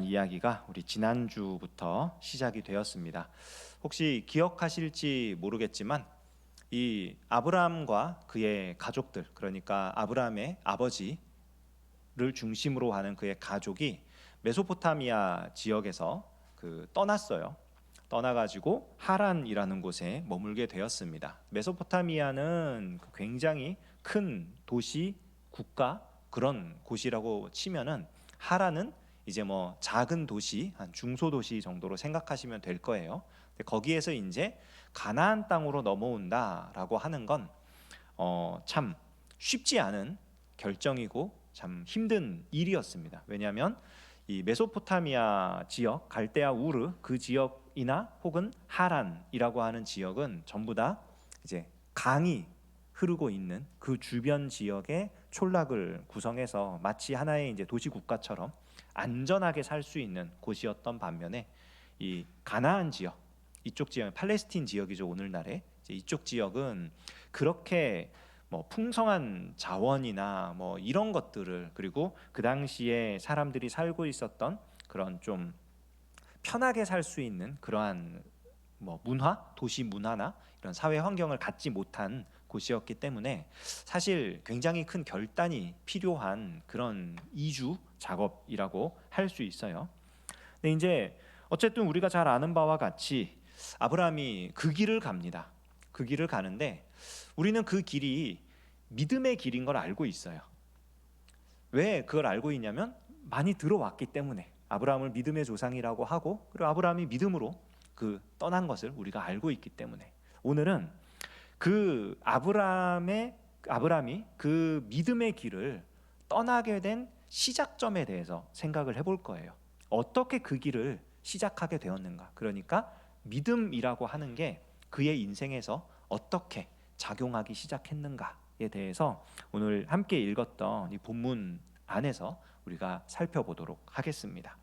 이야기가 우리 지난주부터 시작이 되었습니다. 혹시 기억하실지 모르겠지만 이 아브라함과 그의 가족들, 그러니까 아브라함의 아버지를 중심으로 하는 그의 가족이 메소포타미아 지역에서 떠났어요. 떠나가지고 하란이라는 곳에 머물게 되었습니다. 메소포타미아는 굉장히 큰 도시, 국가 그런 곳이라고 치면은 하란은 이제 뭐 작은 도시, 한 중소도시 정도로 생각하시면 될 거예요. 거기에서 이제 가나안 땅으로 넘어온다라고 하는 건 참 쉽지 않은 결정이고 참 힘든 일이었습니다. 왜냐하면 이 메소포타미아 지역, 갈대아 우르 그 지역이나 혹은 하란이라고 하는 지역은 전부 다 이제 강이 흐르고 있는 그 주변 지역의 촌락을 구성해서 마치 하나의 이제 도시 국가처럼 안전하게 살 수 있는 곳이었던 반면에 이 가나안 지역, 이쪽 지역 팔레스틴 지역이죠. 오늘날의 이쪽 지역은 그렇게 뭐 풍성한 자원이나 뭐 이런 것들을, 그리고 그 당시에 사람들이 살고 있었던 그런 좀 편하게 살 수 있는 그러한 뭐 문화, 도시 문화나 이런 사회 환경을 갖지 못한 곳이었기 때문에 사실 굉장히 큰 결단이 필요한 그런 이주 작업이라고 할 수 있어요. 근데 이제 어쨌든 우리가 잘 아는 바와 같이 아브라함이 그 길을 갑니다. 그 길을 가는데 우리는 그 길이 믿음의 길인 걸 알고 있어요. 왜 그걸 알고 있냐면 많이 들어왔기 때문에. 아브라함을 믿음의 조상이라고 하고, 그리고 아브라함이 믿음으로 떠난 것을 우리가 알고 있기 때문에 오늘은 그 아브라함이 그 믿음의 길을 떠나게 된 시작점에 대해서 생각을 해볼 거예요. 어떻게 그 길을 시작하게 되었는가? 그러니까 믿음이라고 하는 게 그의 인생에서 어떻게 작용하기 시작했는가에 대해서 오늘 함께 읽었던 이 본문 안에서 우리가 살펴보도록 하겠습니다.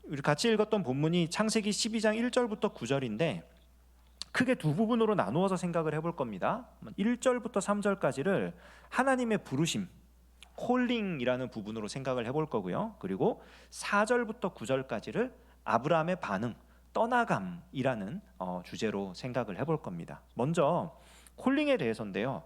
우리 같이 읽었던 본문이 창세기 12장 1절부터 9절인데 크게 두 부분으로 나누어서 생각을 해볼 겁니다. 1절부터 3절까지를 하나님의 부르심, 콜링이라는 부분으로 생각을 해볼 거고요. 그리고 4절부터 9절까지를 아브라함의 반응, 떠나감이라는 주제로 생각을 해볼 겁니다. 먼저 콜링에 대해서인데요.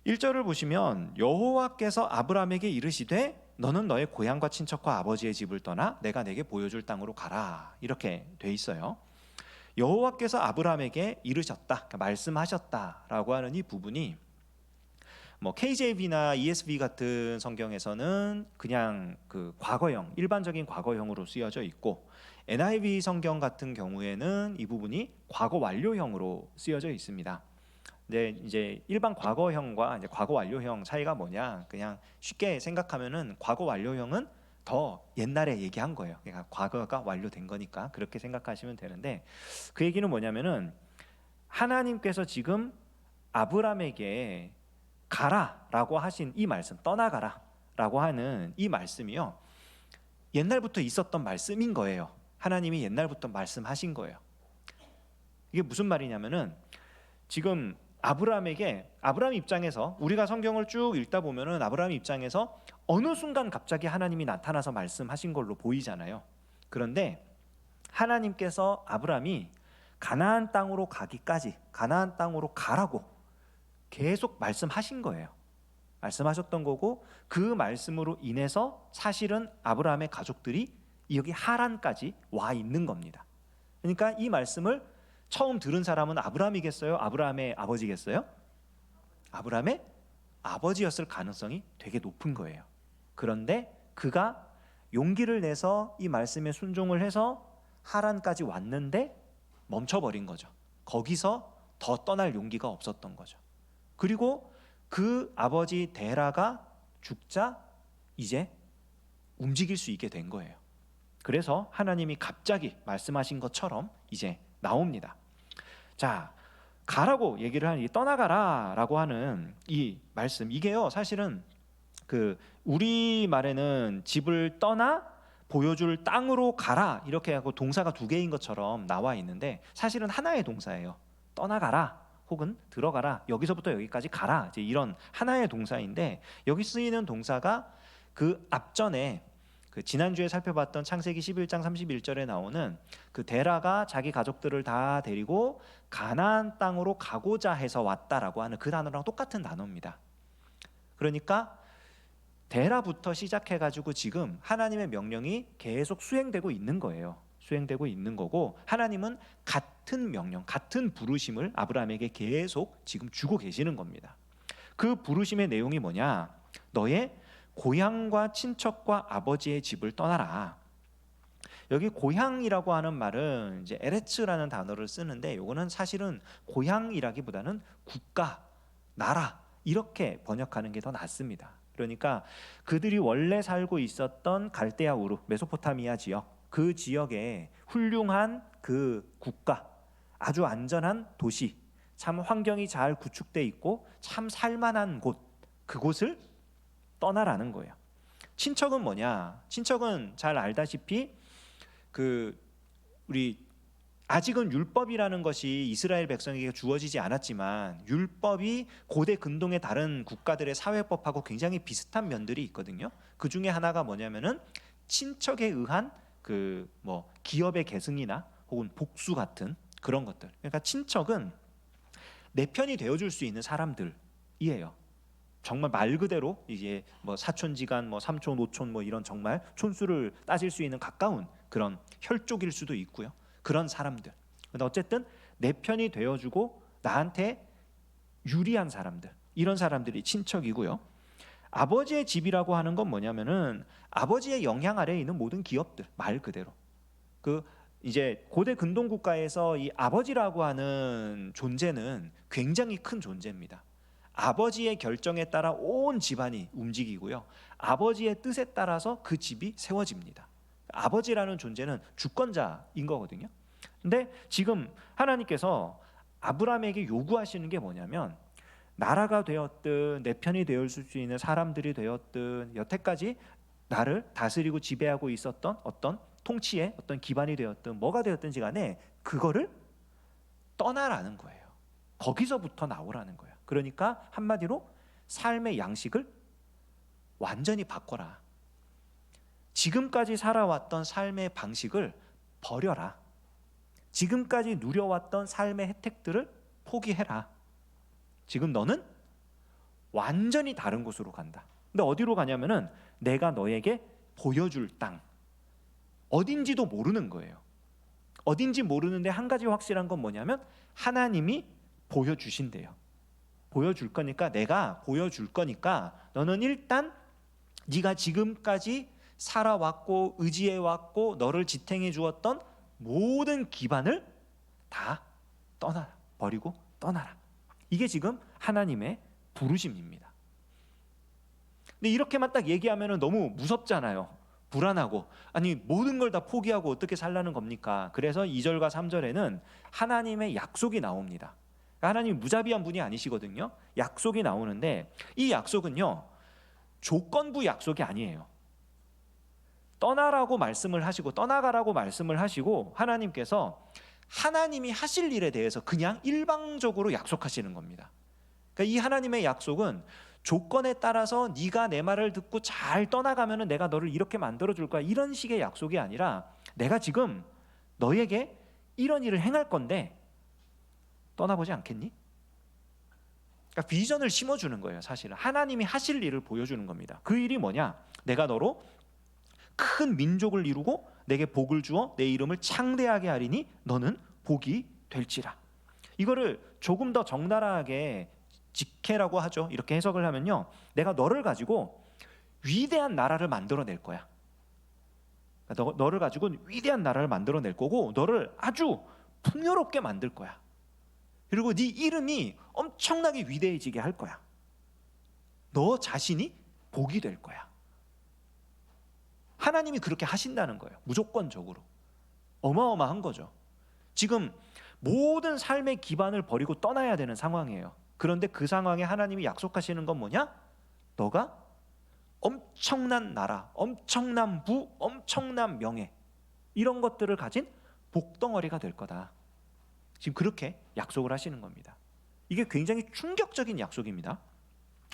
1절을 보시면 여호와께서 아브라함에게 이르시되 너는 너의 고향과 친척과 아버지의 집을 떠나 내가 내게 보여줄 땅으로 가라, 이렇게 돼 있어요. 여호와께서 아브라함에게 이르셨다, 그러니까 말씀하셨다라고 하는 이 부분이 뭐 KJV나 ESV 같은 성경에서는 그냥 그 과거형, 일반적인 과거형으로 쓰여져 있고 NIV 성경 같은 경우에는 이 부분이 과거 완료형으로 쓰여져 있습니다. 근데 이제 일반 과거형과 이제 과거 완료형 차이가 뭐냐? 그냥 쉽게 생각하면은 과거 완료형은 더 옛날에 얘기한 거예요. 그러니까 과거가 완료된 거니까 그렇게 생각하시면 되는데, 그 얘기는 뭐냐면은 하나님께서 지금 아브라함에게 가라라고 하신 이 말씀, 떠나가라라고 하는 이 말씀이요, 옛날부터 있었던 말씀인 거예요. 하나님이 옛날부터 말씀하신 거예요. 이게 무슨 말이냐면은 지금 아브라함 입장에서 우리가 성경을 쭉 읽다 보면은 아브라함 입장에서 어느 순간 갑자기 하나님이 나타나서 말씀하신 걸로 보이잖아요. 그런데 하나님께서 아브라함이 가나안 땅으로 가기까지, 가나안 땅으로 가라고 계속 말씀하신 거예요. 말씀하셨던 거고, 그 말씀으로 인해서 사실은 아브라함의 가족들이 여기 하란까지 와 있는 겁니다. 그러니까 이 말씀을 처음 들은 사람은 아브라함이겠어요? 아브라함의 아버지겠어요? 아브라함의 아버지였을 가능성이 되게 높은 거예요. 그런데 그가 용기를 내서 이 말씀에 순종을 해서 하란까지 왔는데 멈춰버린 거죠. 거기서 더 떠날 용기가 없었던 거죠. 그리고 그 아버지 데라가 죽자 이제 움직일 수 있게 된 거예요. 그래서 하나님이 갑자기 말씀하신 것처럼 이제 나옵니다. 자, 가라고 얘기를 하는, 이 떠나가라라고 하는 이 말씀, 이게요 사실은 우리 말에는 집을 떠나 보여줄 땅으로 가라 이렇게 하고 동사가 두 개인 것처럼 나와 있는데 사실은 하나의 동사예요. 떠나가라 혹은 들어가라, 여기서부터 여기까지 가라, 이제 이런 하나의 동사인데 여기 쓰이는 동사가 그 앞전에 그 지난주에 살펴봤던 창세기 11장 31절에 나오는 그 데라가 자기 가족들을 다 데리고 가나안 땅으로 가고자 해서 왔다라고 하는 그 단어랑 똑같은 단어입니다. 그러니까 데라부터 시작해가지고 지금 하나님의 명령이 계속 수행되고 있는 거예요. 수행되고 있는 거고, 하나님은 같은 명령, 같은 부르심을 아브라함에게 계속 지금 주고 계시는 겁니다. 그 부르심의 내용이 뭐냐? 너의 고향과 친척과 아버지의 집을 떠나라. 여기 고향이라고 하는 말은 이제 에레츠라는 단어를 쓰는데, 이거는 사실은 고향이라기보다는 국가, 나라 이렇게 번역하는 게 더 낫습니다. 그러니까 그들이 원래 살고 있었던 갈대아 우르, 메소포타미아 지역, 그 지역에 훌륭한 그 국가, 아주 안전한 도시, 참 환경이 잘 구축돼 있고 참 살만한 곳, 그곳을 떠나라는 거예요. 친척은 뭐냐? 친척은 잘 알다시피 그 우리 아직은 율법이라는 것이 이스라엘 백성에게 주어지지 않았지만, 율법이 고대 근동의 다른 국가들의 사회법하고 굉장히 비슷한 면들이 있거든요. 그 중에 하나가 뭐냐면은 친척에 의한 그 뭐 기업의 계승이나 혹은 복수 같은 그런 것들. 그러니까 친척은 내 편이 되어줄 수 있는 사람들이에요. 정말 말 그대로 이제 뭐 사촌지간, 뭐 삼촌, 오촌, 뭐 이런 정말 촌수를 따질 수 있는 가까운 그런 혈족일 수도 있고요. 그런 사람들. 근데 어쨌든 내 편이 되어주고 나한테 유리한 사람들, 이런 사람들이 친척이고요. 아버지의 집이라고 하는 건 뭐냐면은 아버지의 영향 아래에 있는 모든 기업들, 말 그대로. 그 이제 고대 근동 국가에서 이 아버지라고 하는 존재는 굉장히 큰 존재입니다. 아버지의 결정에 따라 온 집안이 움직이고요. 아버지의 뜻에 따라서 그 집이 세워집니다. 아버지라는 존재는 주권자인 거거든요. 근데 지금 하나님께서 아브라함에게 요구하시는 게 뭐냐면, 나라가 되었든 내 편이 되어 줄 수 있는 사람들이 되었든 여태까지 나를 다스리고 지배하고 있었던 어떤 통치의 어떤 기반이 되었든 뭐가 되었든지 간에 그거를 떠나라는 거예요. 거기서부터 나오라는 거예요. 그러니까 한마디로 삶의 양식을 완전히 바꿔라. 지금까지 살아왔던 삶의 방식을 버려라. 지금까지 누려왔던 삶의 혜택들을 포기해라. 지금 너는 완전히 다른 곳으로 간다. 근데 어디로 가냐면은 내가 너에게 보여줄 땅, 어딘지도 모르는 거예요. 어딘지 모르는데 한 가지 확실한 건 뭐냐면 하나님이 보여주신대요. 보여줄 거니까, 내가 보여줄 거니까 너는 일단 네가 지금까지 살아왔고 의지해왔고 너를 지탱해 주었던 모든 기반을 다 떠나라. 버리고 떠나라. 이게 지금 하나님의 부르심입니다. 근데 이렇게만 딱 얘기하면 너무 무섭잖아요. 불안하고, 아니 모든 걸 다 포기하고 어떻게 살라는 겁니까? 그래서 2절과 3절에는 하나님의 약속이 나옵니다. 하나님이 무자비한 분이 아니시거든요. 약속이 나오는데 이 약속은요, 조건부 약속이 아니에요. 떠나라고 말씀을 하시고 떠나가라고 말씀을 하시고, 하나님께서 하나님이 하실 일에 대해서 그냥 일방적으로 약속하시는 겁니다. 그러니까 이 하나님의 약속은 조건에 따라서 네가 내 말을 듣고 잘 떠나가면은 내가 너를 이렇게 만들어 줄 거야, 이런 식의 약속이 아니라, 내가 지금 너에게 이런 일을 행할 건데 떠나보지 않겠니? 그러니까 비전을 심어주는 거예요. 사실은 하나님이 하실 일을 보여주는 겁니다. 그 일이 뭐냐? 내가 너로 큰 민족을 이루고 내게 복을 주어 내 이름을 창대하게 하리니 너는 복이 될지라. 이거를 조금 더 적나라하게 직해라고 하죠. 이렇게 해석을 하면요, 내가 너를 가지고 위대한 나라를 만들어낼 거야. 너를 가지고 위대한 나라를 만들어낼 거고, 너를 아주 풍요롭게 만들 거야. 그리고 네 이름이 엄청나게 위대해지게 할 거야. 너 자신이 복이 될 거야. 하나님이 그렇게 하신다는 거예요. 무조건적으로. 어마어마한 거죠. 지금 모든 삶의 기반을 버리고 떠나야 되는 상황이에요. 그런데 그 상황에 하나님이 약속하시는 건 뭐냐? 너가 엄청난 나라, 엄청난 부, 엄청난 명예, 이런 것들을 가진 복덩어리가 될 거다. 지금 그렇게 약속을 하시는 겁니다. 이게 굉장히 충격적인 약속입니다.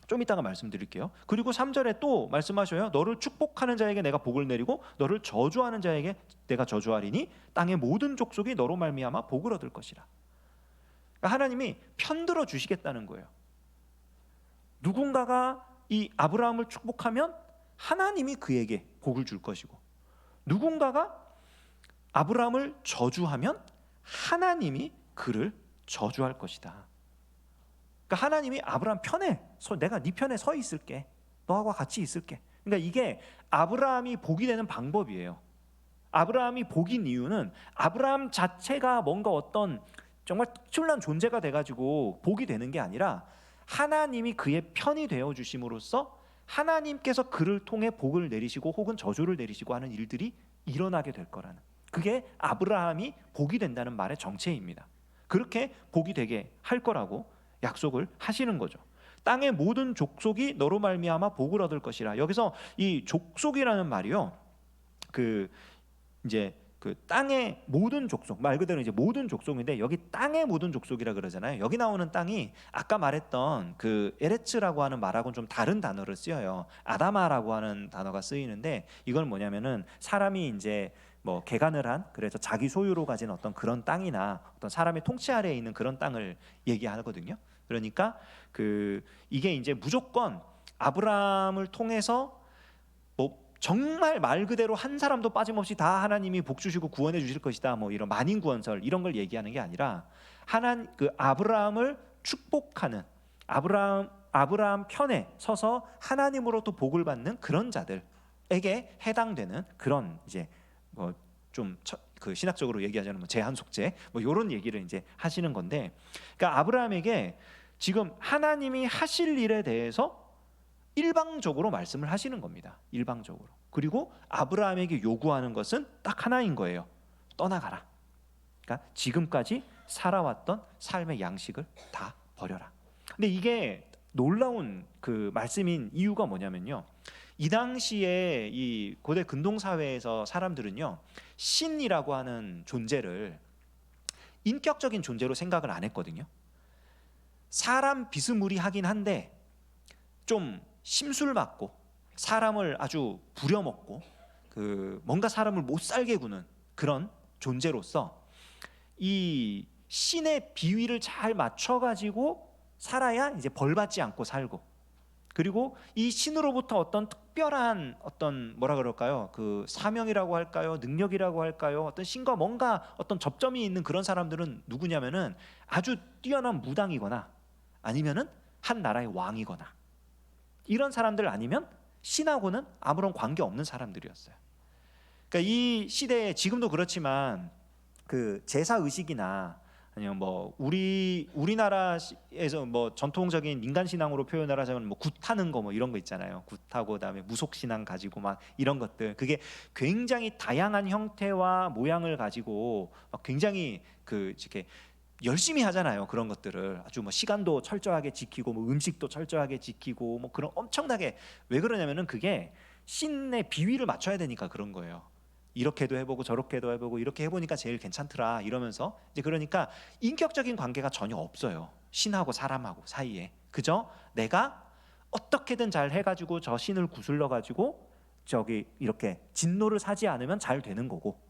좀 이따가 말씀드릴게요. 그리고 3절에 또 말씀하셔요. 너를 축복하는 자에게 내가 복을 내리고 너를 저주하는 자에게 내가 저주하리니 땅의 모든 족속이 너로 말미암아 복을 얻을 것이라. 그러니까 하나님이 편들어 주시겠다는 거예요. 누군가가 이 아브라함을 축복하면 하나님이 그에게 복을 줄 것이고, 누군가가 아브라함을 저주하면 하나님이 그를 저주할 것이다. 그러니까 하나님이 아브라함 편에 내가 네 편에 서 있을게, 너하고 같이 있을게. 그러니까 이게 아브라함이 복이 되는 방법이에요. 아브라함이 복인 이유는 아브라함 자체가 뭔가 어떤 정말 특출난 존재가 돼가지고 복이 되는 게 아니라 하나님이 그의 편이 되어 주심으로써 하나님께서 그를 통해 복을 내리시고 혹은 저주를 내리시고 하는 일들이 일어나게 될 거라는, 그게 아브라함이 복이 된다는 말의 정체입니다. 그렇게 복이 되게 할 거라고 약속을 하시는 거죠. 땅의 모든 족속이 너로 말미암아 복을 얻을 것이라. 여기서 이 족속이라는 말이요, 이제 그 땅의 모든 족속, 말 그대로 이제 모든 족속인데 여기 땅의 모든 족속이라 그러잖아요. 여기 나오는 땅이 아까 말했던 그 에레츠라고 하는 말하고는 좀 다른 단어를 쓰여요. 아다마라고 하는 단어가 쓰이는데, 이건 뭐냐면은 사람이 이제 뭐 개간을 한, 그래서 자기 소유로 가진 어떤 그런 땅이나 어떤 사람의 통치 아래에 있는 그런 땅을 얘기하거든요. 그러니까 이게 이제 무조건 아브라함을 통해서 뭐 정말 말 그대로 한 사람도 빠짐없이 다 하나님이 복 주시고 구원해 주실 것이다, 뭐 이런 만인 구원설 이런 걸 얘기하는 게 아니라 아브라함을 축복하는, 아브라함 편에 서서 하나님으로부터 복을 받는 그런 자들에게 해당되는 그런 이제 뭐 좀 그 신학적으로 얘기하자면 뭐 제한 속죄 뭐 이런 얘기를 이제 하시는 건데, 그러니까 아브라함에게 지금 하나님이 하실 일에 대해서 일방적으로 말씀을 하시는 겁니다. 일방적으로. 그리고 아브라함에게 요구하는 것은 딱 하나인 거예요. 떠나가라. 그러니까 지금까지 살아왔던 삶의 양식을 다 버려라. 근데 이게 놀라운 그 말씀인 이유가 뭐냐면요, 이 당시에 이 고대 근동 사회에서 사람들은요, 신이라고 하는 존재를 인격적인 존재로 생각을 안 했거든요. 사람 비스무리하긴 한데 좀 심술 맞고 사람을 아주 부려먹고 뭔가 사람을 못 살게 구는 그런 존재로서 이 신의 비위를 잘 맞춰가지고 살아야 이제 벌받지 않고 살고, 그리고 이 신으로부터 어떤 특별한 어떤 뭐라 그럴까요? 그 사명이라고 할까요? 능력이라고 할까요? 어떤 신과 뭔가 어떤 접점이 있는 그런 사람들은 누구냐면은 아주 뛰어난 무당이거나 아니면은 한 나라의 왕이거나, 이런 사람들 아니면 신하고는 아무런 관계 없는 사람들이었어요. 그러니까 이 시대에 지금도 그렇지만 그 제사 의식이나 아니면 뭐 우리나라에서 뭐 전통적인 인간 신앙으로 표현을 하자면 뭐 굿하는 거 뭐 이런 거 있잖아요. 굿하고 그다음에 무속 신앙 가지고 막 이런 것들, 그게 굉장히 다양한 형태와 모양을 가지고 막 굉장히 이렇게 열심히 하잖아요. 그런 것들을 아주 뭐 시간도 철저하게 지키고 뭐 음식도 철저하게 지키고 뭐 그런 엄청나게, 왜 그러냐면은 그게 신의 비위를 맞춰야 되니까 그런 거예요. 이렇게도 해보고 저렇게도 해보고 이렇게 해보니까 제일 괜찮더라 이러면서 이제, 그러니까 인격적인 관계가 전혀 없어요. 신하고 사람하고 사이에. 그저 내가 어떻게든 잘 해가지고 저 신을 구슬러 가지고 저기 이렇게 진노를 사지 않으면 잘 되는 거고,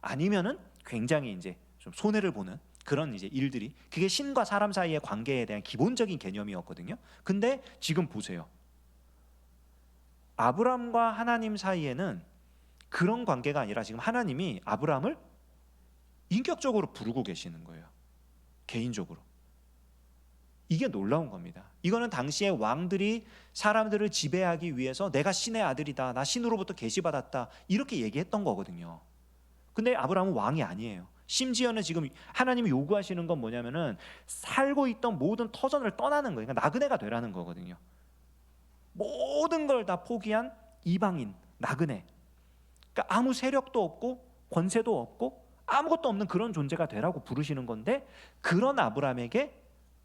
아니면은 굉장히 이제 좀 손해를 보는 그런 이제 일들이, 그게 신과 사람 사이의 관계에 대한 기본적인 개념이었거든요. 근데 지금 보세요. 아브라함과 하나님 사이에는 그런 관계가 아니라 지금 하나님이 아브라함을 인격적으로 부르고 계시는 거예요. 개인적으로. 이게 놀라운 겁니다. 이거는 당시에 왕들이 사람들을 지배하기 위해서 내가 신의 아들이다, 나 신으로부터 계시받았다, 이렇게 얘기했던 거거든요. 근데 아브라함은 왕이 아니에요. 심지어는 지금 하나님이 요구하시는 건 뭐냐면은 살고 있던 모든 터전을 떠나는 거예요. 그러니까 나그네가 되라는 거거든요. 모든 걸 다 포기한 이방인, 나그네. 그러니까 아무 세력도 없고 권세도 없고 아무것도 없는 그런 존재가 되라고 부르시는 건데, 그런 아브라함에게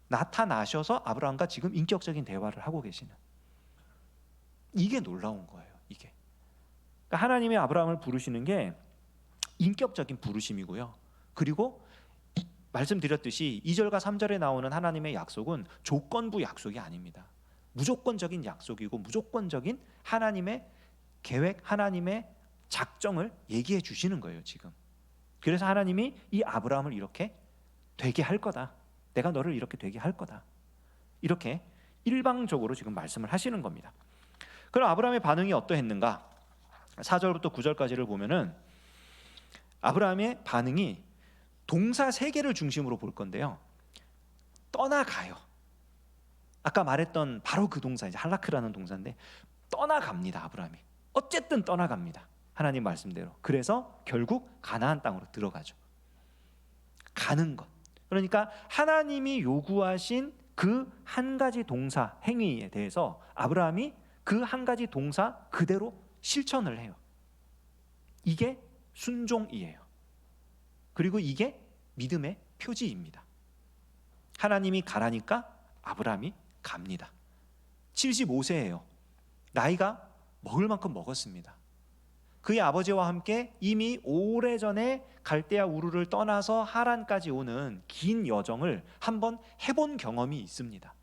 나타나셔서 아브라함과 지금 인격적인 대화를 하고 계시는, 이게 놀라운 거예요. 이게 그러니까 하나님이 아브라함을 부르시는 게 인격적인 부르심이고요. 그리고 말씀드렸듯이 2절과 3절에 나오는 하나님의 약속은 조건부 약속이 아닙니다. 무조건적인 약속이고 무조건적인 하나님의 계획, 하나님의 작정을 얘기해 주시는 거예요 지금. 그래서 하나님이 이 아브라함을 이렇게 되게 할 거다, 내가 너를 이렇게 되게 할 거다, 이렇게 일방적으로 지금 말씀을 하시는 겁니다. 그럼 아브라함의 반응이 어떠했는가? 4절부터 9절까지를 보면은 아브라함의 반응이 동사 3개를 중심으로 볼 건데요. 떠나가요. 아까 말했던 바로 그 동사, 이제 할라크라는 동사인데 떠나갑니다. 아브라함이 어쨌든 떠나갑니다. 하나님 말씀대로. 그래서 결국 가나안 땅으로 들어가죠. 가는 것. 그러니까 하나님이 요구하신 그 한 가지 동사 행위에 대해서 아브라함이 그 한 가지 동사 그대로 실천을 해요. 이게 순종이에요. 그리고 이게 믿음의 표지입니다. 하나님이 가라니까 아브라함이 갑니다. 75세예요. 나이가 먹을 만큼 먹었습니다. 그의 아버지와 함께 이미 오래전에 갈대아 우르를 떠나서 하란까지 오는 긴 여정을 한번 해본 경험이 있습니다.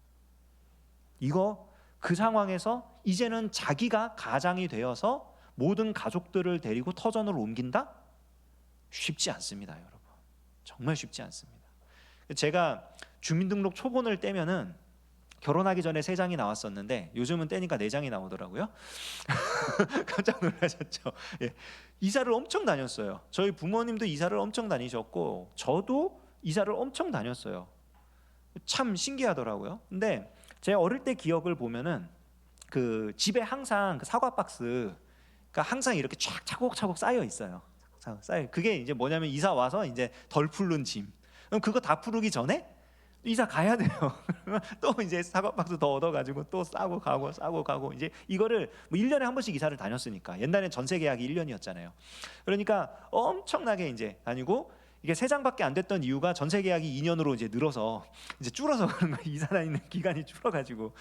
이거 그 상황에서 이제는 자기가 가장이 되어서 모든 가족들을 데리고 터전으로 옮긴다? 쉽지 않습니다, 여러분. 정말 쉽지 않습니다. 제가 주민등록 초본을 떼면은 결혼하기 전에 3장이 나왔었는데 요즘은 떼니까 4장이 나오더라고요. 깜짝 놀라셨죠? 예. 이사를 엄청 다녔어요. 저희 부모님도 이사를 엄청 다니셨고 저도 이사를 엄청 다녔어요. 참 신기하더라고요. 근데 제 어릴 때 기억을 보면은 그 집에 항상 그 사과 박스가 항상 이렇게 쫙 차곡차곡 쌓여 있어요. 그게 이제 뭐냐면 이사 와서 이제 덜 풀른 짐. 그럼 그거 다 풀기 전에 이사 가야 돼요. 또 이제 사과박스 더 얻어가지고 또 싸고 가고 이제 이거를 뭐 1년에 한 번씩 이사를 다녔으니까. 옛날엔 전세 계약이 1년이었잖아요. 그러니까 엄청나게 이제 다니고 이게 3장밖에 안 됐던 이유가 전세 계약이 2년으로 이제 늘어서 이제 줄어서 그런 거예요. 이사 다니는 기간이 줄어가지고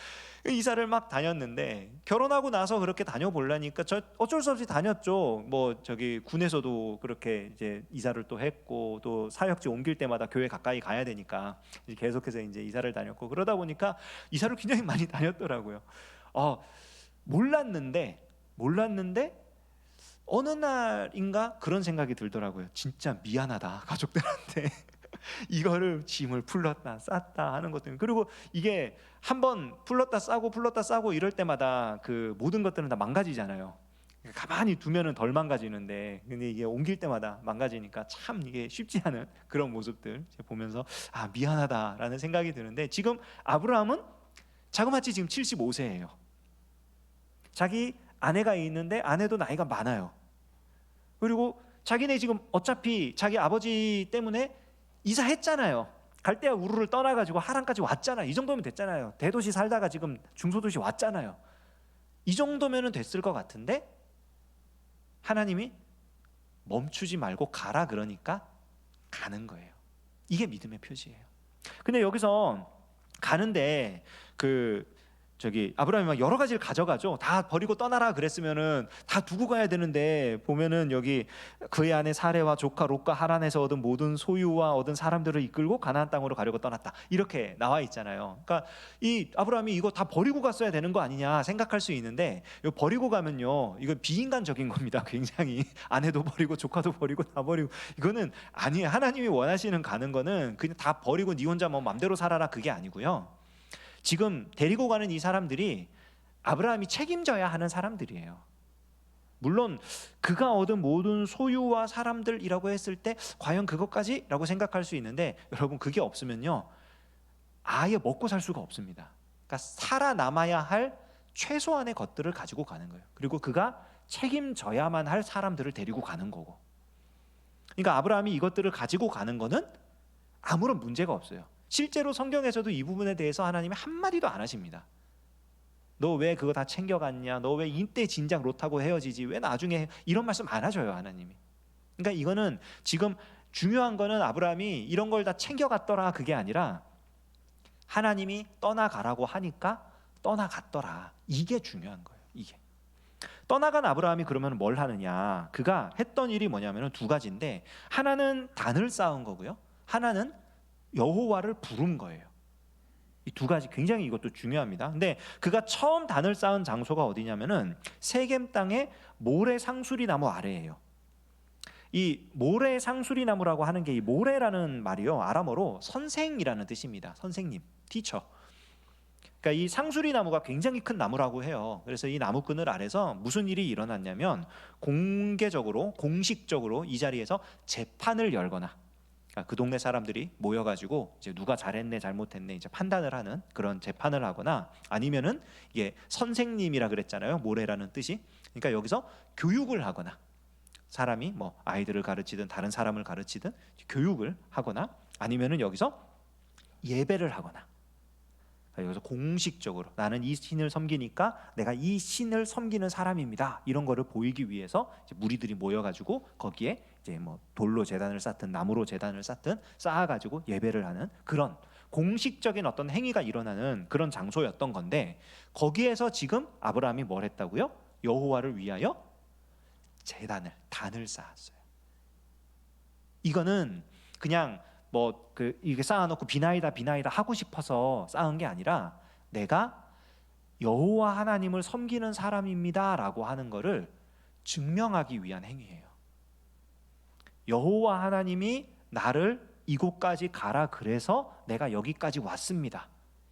이사를 막 다녔는데 결혼하고 나서 그렇게 다녀보려니까 저 어쩔 수 없이 다녔죠. 뭐 저기 군에서도 그렇게 이제 이사를 또 했고 또 사역지 옮길 때마다 교회 가까이 가야 되니까 이제 계속해서 이제 이사를 다녔고 그러다 보니까 이사를 굉장히 많이 다녔더라고요. 몰랐는데 어느 날인가 그런 생각이 들더라고요. 진짜 미안하다 가족들한테 이거를 짐을 풀렀다 쌌다 하는 것들. 그리고 이게 한번 풀렀다 싸고 이럴 때마다 그 모든 것들은 다 망가지잖아요. 가만히 두면은 덜 망가지는데 근데 이게 옮길 때마다 망가지니까 참 이게 쉽지 않은 그런 모습들 보면서 미안하다라는 생각이 드는데 지금 아브라함은 자그마치 지금 75세예요. 자기 아내가 있는데 아내도 나이가 많아요. 그리고 자기네 지금 어차피 자기 아버지 때문에 이사했잖아요. 갈대아 우르를 떠나가지고 하란까지 왔잖아요. 이 정도면 됐잖아요. 대도시 살다가 지금 중소도시 왔잖아요. 이 정도면 됐을 것 같은데 하나님이 멈추지 말고 가라 그러니까 가는 거예요. 이게 믿음의 표지예요. 근데 여기서 가는데 아브라함이 막 여러 가지를 가져가죠. 다 버리고 떠나라 그랬으면은 다 두고 가야 되는데 보면은 여기 그의 아내 사레와 조카 롯과 하란에서 얻은 모든 소유와 얻은 사람들을 이끌고 가나안 땅으로 가려고 떠났다. 이렇게 나와 있잖아요. 그러니까 이 아브라함이 이거 다 버리고 갔어야 되는 거 아니냐 생각할 수 있는데 이거 버리고 가면요, 이거 비인간적인 겁니다. 굉장히 아내도 버리고 조카도 버리고 다 버리고 이거는 아니에요. 하나님이 원하시는 가는 거는 그냥 다 버리고 네 혼자 뭐 맘대로 살아라 그게 아니고요. 지금 데리고 가는 이 사람들이 아브라함이 책임져야 하는 사람들이에요. 물론 그가 얻은 모든 소유와 사람들이라고 했을 때 과연 그것까지? 라고 생각할 수 있는데 여러분 그게 없으면요 아예 먹고 살 수가 없습니다. 그러니까 살아남아야 할 최소한의 것들을 가지고 가는 거예요. 그리고 그가 책임져야만 할 사람들을 데리고 가는 거고. 그러니까 아브라함이 이것들을 가지고 가는 거는 아무런 문제가 없어요. 실제로 성경에서도 이 부분에 대해서 하나님이 한마디도 안 하십니다. 너 왜 그거 다 챙겨갔냐? 너 왜 이때 진작 롯하고 헤어지지? 왜 나중에 이런 말씀 안 하셔요 하나님이. 그러니까 이거는 지금 중요한 거는 아브라함이 이런 걸 다 챙겨갔더라 그게 아니라 하나님이 떠나가라고 하니까 떠나갔더라. 이게 중요한 거예요. 이게. 떠나간 아브라함이 그러면 뭘 하느냐? 그가 했던 일이 뭐냐면 2가지인데 하나는 단을 쌓은 거고요. 하나는 여호와를 부른 거예요. 이 두 가지 굉장히 이것도 중요합니다. 근데 그가 처음 단을 쌓은 장소가 어디냐면은 세겜 땅의 모래 상수리 나무 아래예요. 이 모래 상수리 나무라고 하는 게 이 모래라는 말이요, 아람어로 선생이라는 뜻입니다. 선생님, 티처. 그러니까 이 상수리 나무가 굉장히 큰 나무라고 해요. 그래서 이 나무 그늘 아래서 무슨 일이 일어났냐면 공개적으로, 공식적으로 이 자리에서 재판을 열거나, 그러니까 그 동네 사람들이 모여가지고 이제 누가 잘했네 잘못했네 이제 판단을 하는 그런 재판을 하거나, 아니면은 이게 선생님이라 그랬잖아요, 모래라는 뜻이. 그러니까 여기서 교육을 하거나, 사람이 뭐 아이들을 가르치든 다른 사람을 가르치든 교육을 하거나, 아니면은 여기서 예배를 하거나, 여기서 공식적으로 나는 이 신을 섬기니까 내가 이 신을 섬기는 사람입니다, 이런 거를 보이기 위해서 이제 무리들이 모여가지고 거기에 이제 뭐 돌로 제단을 쌓든 나무로 제단을 쌓든 쌓아가지고 예배를 하는 그런 공식적인 어떤 행위가 일어나는 그런 장소였던 건데, 거기에서 지금 아브라함이 뭘 했다고요? 여호와를 위하여 제단을, 단을 쌓았어요. 이거는 그냥 뭐 이게 쌓아놓고 비나이다 하고 싶어서 쌓은 게 아니라 내가 여호와 하나님을 섬기는 사람입니다라고 하는 거를 증명하기 위한 행위예요. 여호와 하나님이 나를 이곳까지 가라 그래서 내가 여기까지 왔습니다,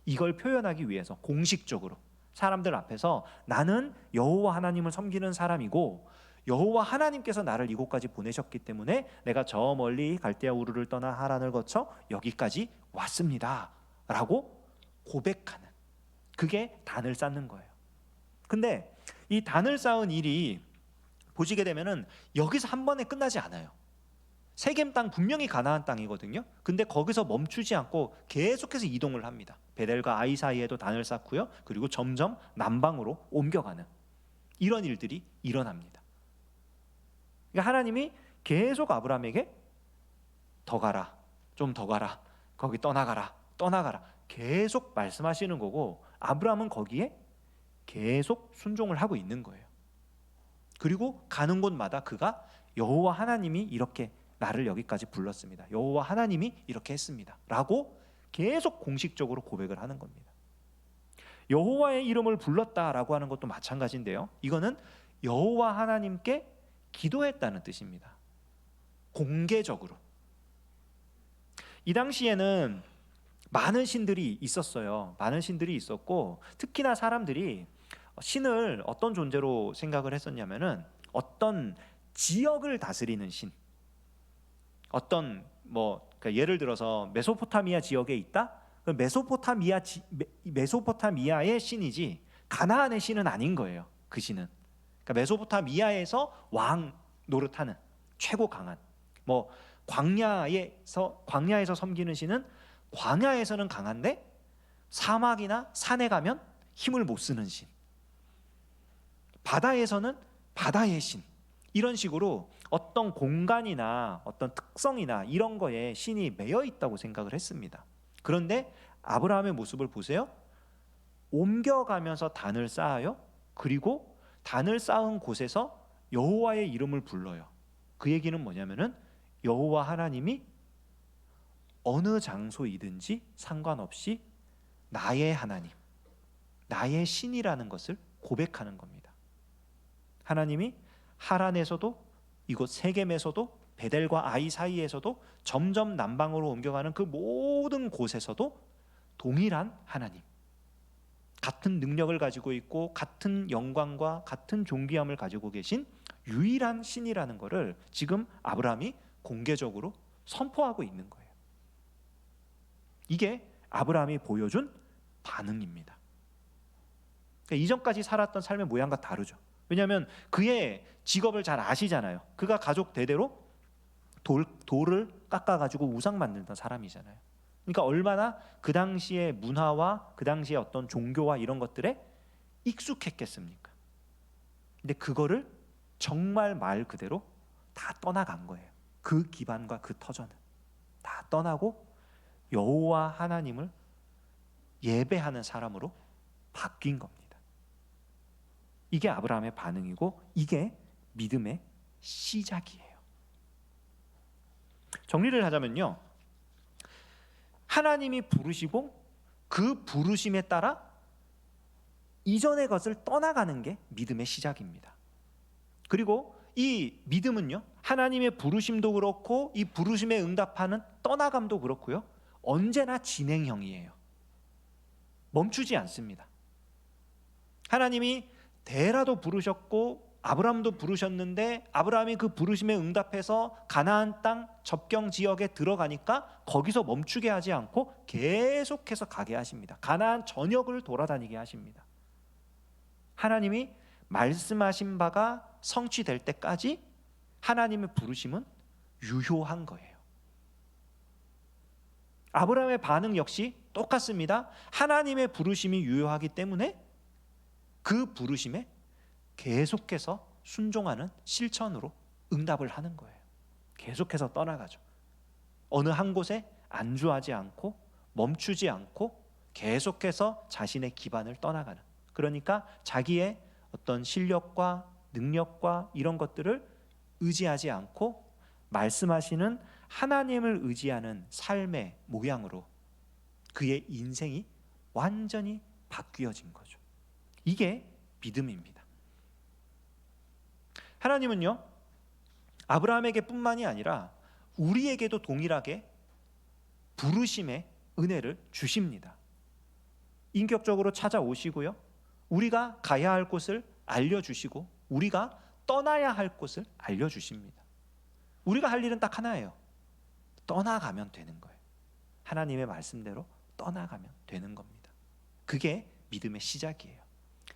이걸 표현하기 위해서 공식적으로 사람들 앞에서 나는 여호와 하나님을 섬기는 사람이고 여호와 하나님께서 나를 이곳까지 보내셨기 때문에 내가 저 멀리 갈대아 우르를 떠나 하란을 거쳐 여기까지 왔습니다 라고 고백하는, 그게 단을 쌓는 거예요. 근데 이 단을 쌓은 일이 보시게 되면은 여기서 한 번에 끝나지 않아요. 세겜 땅 분명히 가나안 땅이거든요. 근데 거기서 멈추지 않고 계속해서 이동을 합니다. 베델과 아이 사이에도 단을 쌓고요, 그리고 점점 남방으로 옮겨가는 이런 일들이 일어납니다. 그러니까 하나님이 계속 아브라함에게 더 가라, 좀 더 가라, 거기 떠나가라 계속 말씀하시는 거고, 아브라함은 거기에 계속 순종을 하고 있는 거예요. 그리고 가는 곳마다 그가 여호와 하나님이 이렇게 나를 여기까지 불렀습니다, 여호와 하나님이 이렇게 했습니다 라고 계속 공식적으로 고백을 하는 겁니다. 여호와의 이름을 불렀다라고 하는 것도 마찬가지인데요, 이거는 여호와 하나님께 기도했다는 뜻입니다. 공개적으로. 이 당시에는 많은 신들이 있었어요. 많은 신들이 있었고, 특히나 사람들이 신을 어떤 존재로 생각을 했었냐면은 어떤 지역을 다스리는 신, 어떤 그러니까 예를 들어서 메소포타미아 지역에 있다? 메소포타미아의 신이지 가나안의 신은 아닌 거예요. 그 신은. 그러니까 메소포타미아에서 왕 노릇하는 최고 강한, 뭐 광야에서 섬기는 신은 광야에서는 강한데 사막이나 산에 가면 힘을 못 쓰는 신, 바다에서는 바다의 신, 이런 식으로 어떤 공간이나 어떤 특성이나 이런 거에 신이 매여 있다고 생각을 했습니다. 그런데 아브라함의 모습을 보세요. 옮겨가면서 단을 쌓아요. 그리고 단을 쌓은 곳에서 여호와의 이름을 불러요. 그 얘기는 뭐냐면은 여호와 하나님이 어느 장소이든지 상관없이 나의 하나님, 나의 신이라는 것을 고백하는 겁니다. 하나님이 하란에서도, 이곳 세겜에서도, 베델과 아이 사이에서도, 점점 남방으로 옮겨가는 그 모든 곳에서도 동일한 하나님, 같은 능력을 가지고 있고 같은 영광과 같은 존귀함을 가지고 계신 유일한 신이라는 것을 지금 아브라함이 공개적으로 선포하고 있는 거예요. 이게 아브라함이 보여준 반응입니다. 그러니까 이전까지 살았던 삶의 모양과 다르죠. 왜냐하면 그의 직업을 잘 아시잖아요. 그가 가족 대대로 돌을 깎아가지고 우상 만들던 사람이잖아요. 그러니까 얼마나 그 당시의 문화와 그 당시의 어떤 종교와 이런 것들에 익숙했겠습니까? 근데 그거를 정말 말 그대로 다 떠나간 거예요. 그 기반과 그 터전은 다 떠나고 여호와 하나님을 예배하는 사람으로 바뀐 겁니다. 이게 아브라함의 반응이고 이게 믿음의 시작이에요. 정리를 하자면요, 하나님이 부르시고 그 부르심에 따라 이전의 것을 떠나가는 게 믿음의 시작입니다. 그리고 이 믿음은요, 하나님의 부르심도 그렇고 이 부르심에 응답하는 떠나감도 그렇고요, 언제나 진행형이에요. 멈추지 않습니다. 하나님이 데라도 부르셨고 아브라함도 부르셨는데 아브라함이 그 부르심에 응답해서 가나안 땅 접경 지역에 들어가니까 거기서 멈추게 하지 않고 계속해서 가게 하십니다. 가나안 전역을 돌아다니게 하십니다. 하나님이 말씀하신 바가 성취될 때까지 하나님의 부르심은 유효한 거예요. 아브라함의 반응 역시 똑같습니다. 하나님의 부르심이 유효하기 때문에 그 부르심에 계속해서 순종하는 실천으로 응답을 하는 거예요. 계속해서 떠나가죠. 어느 한 곳에 안주하지 않고 멈추지 않고 계속해서 자신의 기반을 떠나가는, 그러니까 자기의 어떤 실력과 능력과 이런 것들을 의지하지 않고 말씀하시는 하나님을 의지하는 삶의 모양으로 그의 인생이 완전히 바뀌어진 거죠. 이게 믿음입니다. 하나님은요, 아브라함에게 뿐만이 아니라 우리에게도 동일하게 부르심의 은혜를 주십니다. 인격적으로 찾아오시고요, 우리가 가야 할 곳을 알려주시고 우리가 떠나야 할 곳을 알려주십니다. 우리가 할 일은 딱 하나예요. 떠나가면 되는 거예요. 하나님의 말씀대로 떠나가면 되는 겁니다. 그게 믿음의 시작이에요.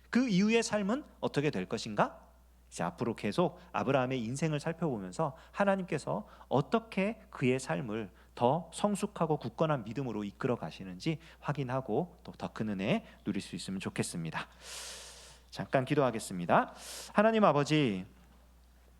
그 이후의 삶은 어떻게 될 것인가? 이제 앞으로 계속 아브라함의 인생을 살펴보면서 하나님께서 어떻게 그의 삶을 더 성숙하고 굳건한 믿음으로 이끌어 가시는지 확인하고 또 더 큰 은혜 누릴 수 있으면 좋겠습니다. 잠깐 기도하겠습니다. 하나님 아버지,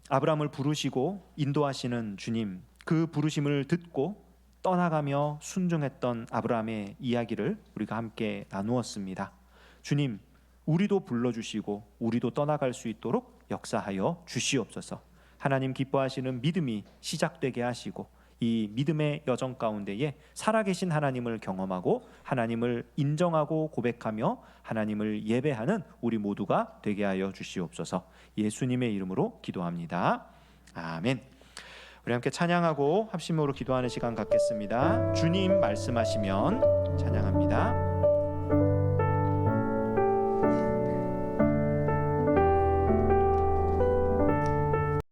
아브라함을 부르시고 인도하시는 주님, 그 부르심을 듣고 떠나가며 순종했던 아브라함의 이야기를 우리가 함께 나누었습니다. 주님, 우리도 불러주시고 우리도 떠나갈 수 있도록 역사하여 주시옵소서. 하나님 기뻐하시는 믿음이 시작되게 하시고 이 믿음의 여정 가운데에 살아계신 하나님을 경험하고 하나님을 인정하고 고백하며 하나님을 예배하는 우리 모두가 되게 하여 주시옵소서. 예수님의 이름으로 기도합니다. 아멘. 우리 함께 찬양하고 합심으로 기도하는 시간 갖겠습니다. 주님 말씀하시면 찬양합니다.